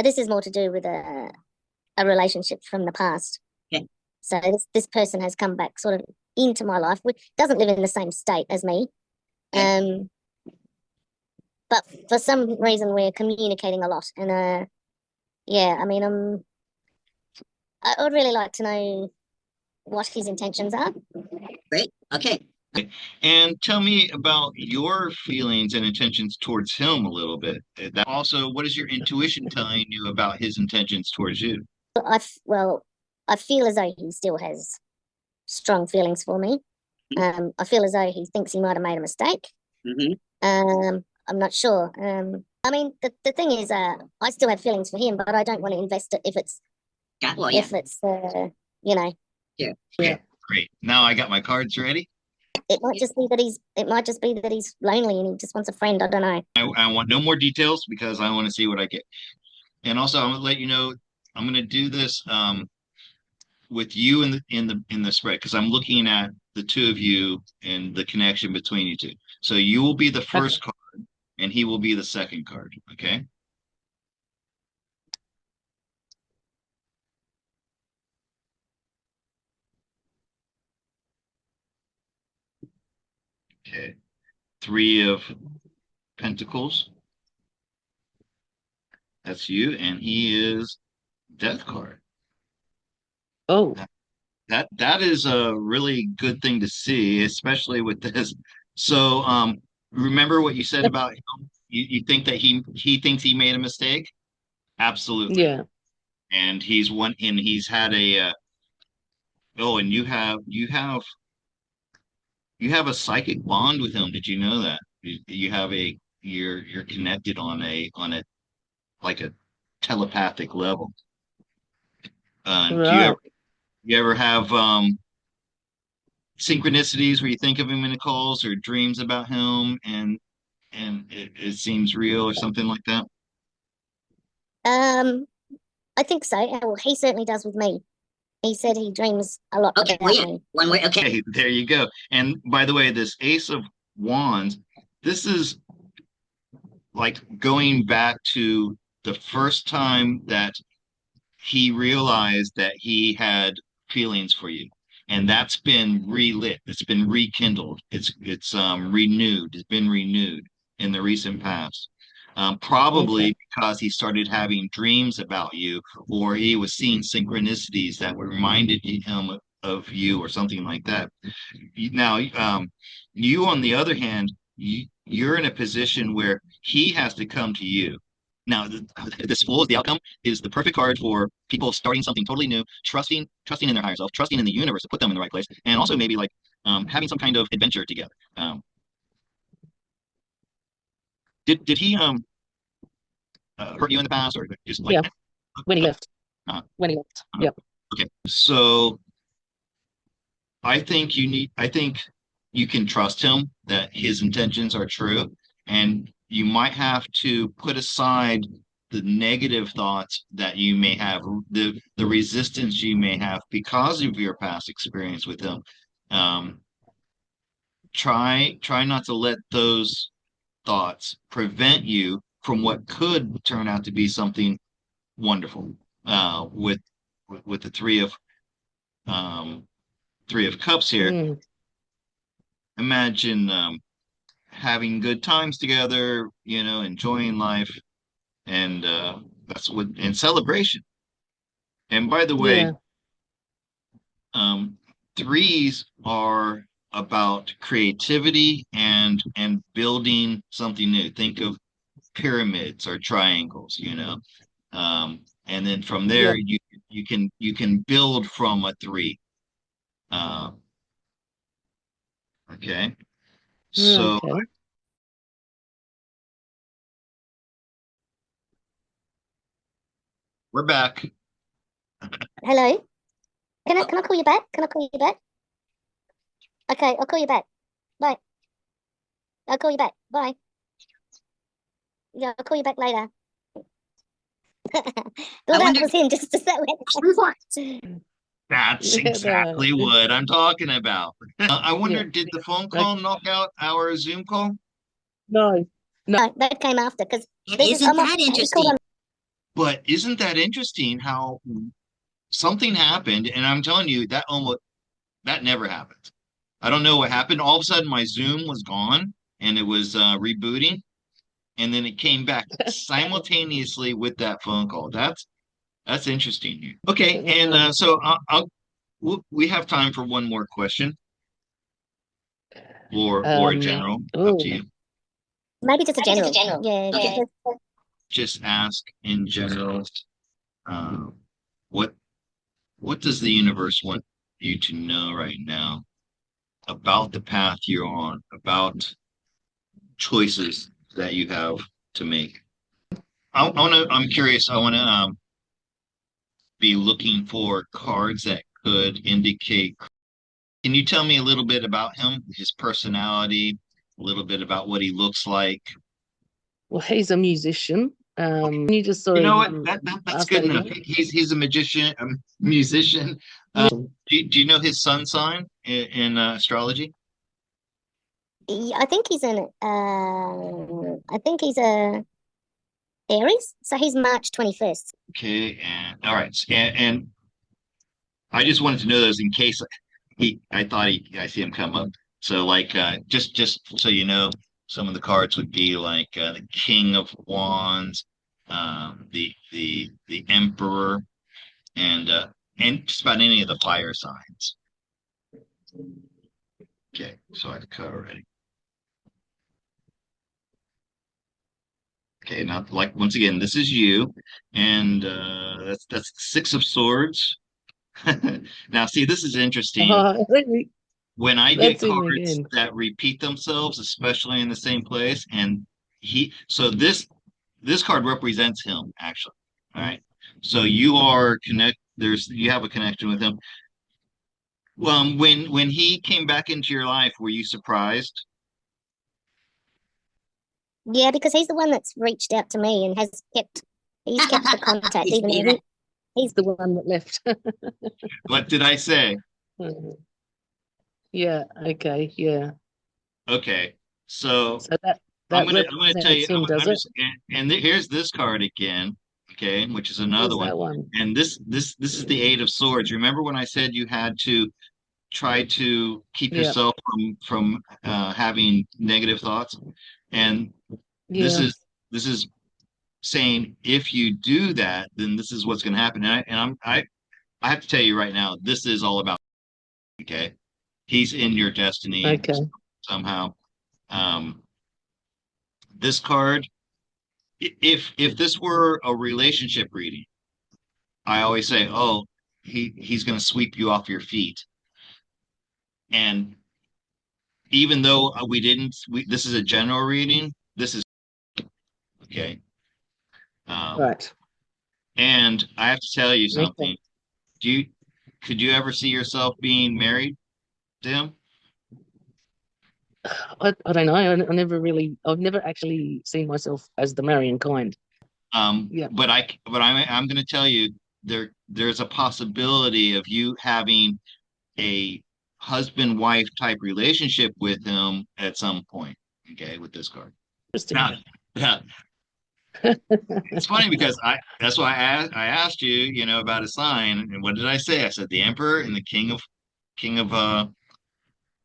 This is more to do with a relationship from the past. Okay. So this person has come back sort of into my life, which doesn't live in the same state as me. Okay. But for some reason we're communicating a lot, and yeah, I mean, I would really like to know what his intentions are. Great. Okay. And tell me about your feelings and intentions towards him a little bit. Also, what is your intuition telling you about his intentions towards you? Well, I feel as though he still has strong feelings for me. I feel as though he thinks he might have made a mistake. Mm-hmm. I'm not sure. I mean, the thing is, I still have feelings for him, but I don't want to invest it if it's Well, yeah. if it's you know. Yeah. Okay, great. Now I got my cards ready. It might just be that he's lonely and he just wants a friend. I don't know. I want no more details because I want to see what I get. And also, I'm gonna let you know I'm gonna do this with you in the spread because I'm looking at the two of you and the connection between you two. So you will be the first card and he will be the second card. Okay. Okay. Three of Pentacles. That's you, and he is Death card. Oh, That is a really good thing to see, especially with this. So, remember what you said about him? You think that he thinks he made a mistake? Absolutely. yeah. And he's had a oh, and you have a psychic bond with him. Did you know that? You have you're connected on a like a telepathic level. Do Right. you ever have synchronicities where you think of him in the calls or dreams about him and it seems real or something like that? Um, I think so. Well, he certainly does with me. He said he dreams a lot Okay. about Well, yeah. me. One way. Okay. Okay, there you go. And by the way, this Ace of Wands, this is like going back to the first time that he realized that he had feelings for you. And that's been relit. It's been rekindled. It's renewed. It's been renewed in the recent past. Okay. Probably because he started having dreams about you, or he was seeing synchronicities that reminded him of you, or something like that. Now, you on the other hand, you're in a position where he has to come to you. Now, this Fool is the outcome is the perfect card for people starting something totally new, trusting in their higher self, trusting in the universe to put them in the right place, and also maybe like having some kind of adventure together. Did he hurt you in the past, or just like Yeah. When he left. uh, When he left. uh, Yep. okay? So I think you can trust him that his intentions are true, and you might have to put aside the negative thoughts that you may have, the resistance you may have because of your past experience with him. Um, try not to let those thoughts prevent you from what could turn out to be something wonderful. With the um, three of cups here, Mm. imagine having good times together, enjoying life, and that's what and celebration. And by the way, Yeah. um, threes are about creativity and building something new. Think of pyramids or triangles. And then from there Yeah. you can build from a three. Uh, okay, so Okay. we're back. Hello. Can I call you back? Can I call you back? Okay, I'll call you back. Bye. I'll call you back. Bye. Yeah, I'll call you back later. Well, that was him. Just that way. That's exactly what I'm talking about. I wonder, Yeah. did the phone call knock out our Zoom call? No. No, that came after because And isn't that he called interesting? on But isn't that interesting how something happened? And I'm telling you, that never happened. I don't know what happened. All of a sudden, my Zoom was gone and it was rebooting, and then it came back simultaneously with that phone call. That's interesting. Okay, and so we have time for one more question, or a general, up to you. Maybe just a general. Yeah. Okay. Just ask in general, um, what does the universe want you to know right now about the path you're on, about choices that you have to make? I'm curious. I want to be looking for cards that could indicate. Can you tell me a little bit about him, his personality, a little bit about what he looks like? Well, he's a musician. Can you just You sorry know what? That's ask good that enough. again? He's a magician, a musician. Yeah. Do you know his sun sign in astrology? I think he's a Aries, so he's March 21st. Okay, and all right, and I just wanted to know those in case I see him come up. So like just so you know, some of the cards would be like the King of Wands, the Emperor, and just about any of the fire signs. Okay, so I've cut already. Okay, now like once again, this is you, and that's Six of Swords. Now, see, this is interesting. When I get That's him cards again. that repeat themselves, especially in the same place, and so this card represents him actually. All right. So you are you have a connection with him. When he came back into your life, were you surprised? Yeah, because he's the one that's reached out to me and he's kept the contact, even though He's the one that left. What did I say? Yeah, okay, yeah. Okay. So that I'm gonna tell you, represents him, does it? here's this card again, okay, which is another Where's one. that one? And this is the Eight of Swords. Remember when I said you had to try to keep Yeah, yourself from having negative thoughts? And this yeah, is saying if you do that, then this is what's going to happen. I have to tell you right now, this is all about, okay. He's in your destiny okay. somehow. This card, if this were a relationship reading, I always say, oh, he's going to sweep you off your feet. And even though this is a general reading, this is okay. Right. And I have to tell you something. Okay. Could you ever see yourself being married to him? I don't know. I've never actually seen myself as the marrying kind. Yeah. But I'm going to tell you there's a possibility of you having a husband-wife type relationship with him at some point. Okay, with this card. Interesting. Now, it's funny because that's why I asked you, about a sign, and what did I say? I said the Emperor and the King of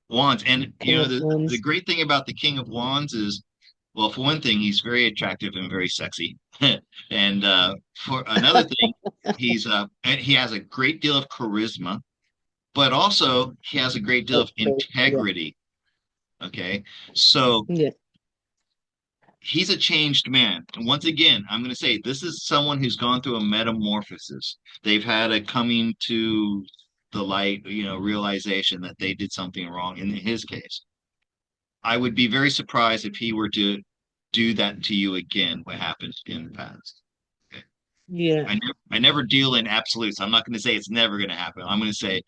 Wands. And the great thing about the King of Wands is, well, for one thing, he's very attractive and very sexy. And for another thing, and he has a great deal of charisma, but also he has a great deal of integrity. Yeah. Okay. So yeah. He's a changed man. And once again, I'm going to say this is someone who's gone through a metamorphosis. They've had a coming to the light, realization that they did something wrong in his case. I would be very surprised if he were to do that to you again, what happened in the past. Okay. Yeah. I never deal in absolutes. I'm not going to say it's never going to happen. I'm going to say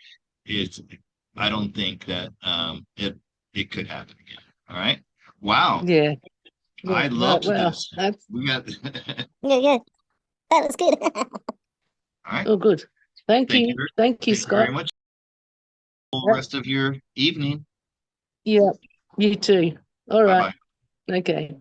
I don't think that it could happen again. All right. Wow. Yeah. I loved this. We got yeah. That was good. All right. Oh, good. Thank you. Thank you, Scott. Very much. Rest of your evening. Yeah. You too. All right. Bye-bye. Okay.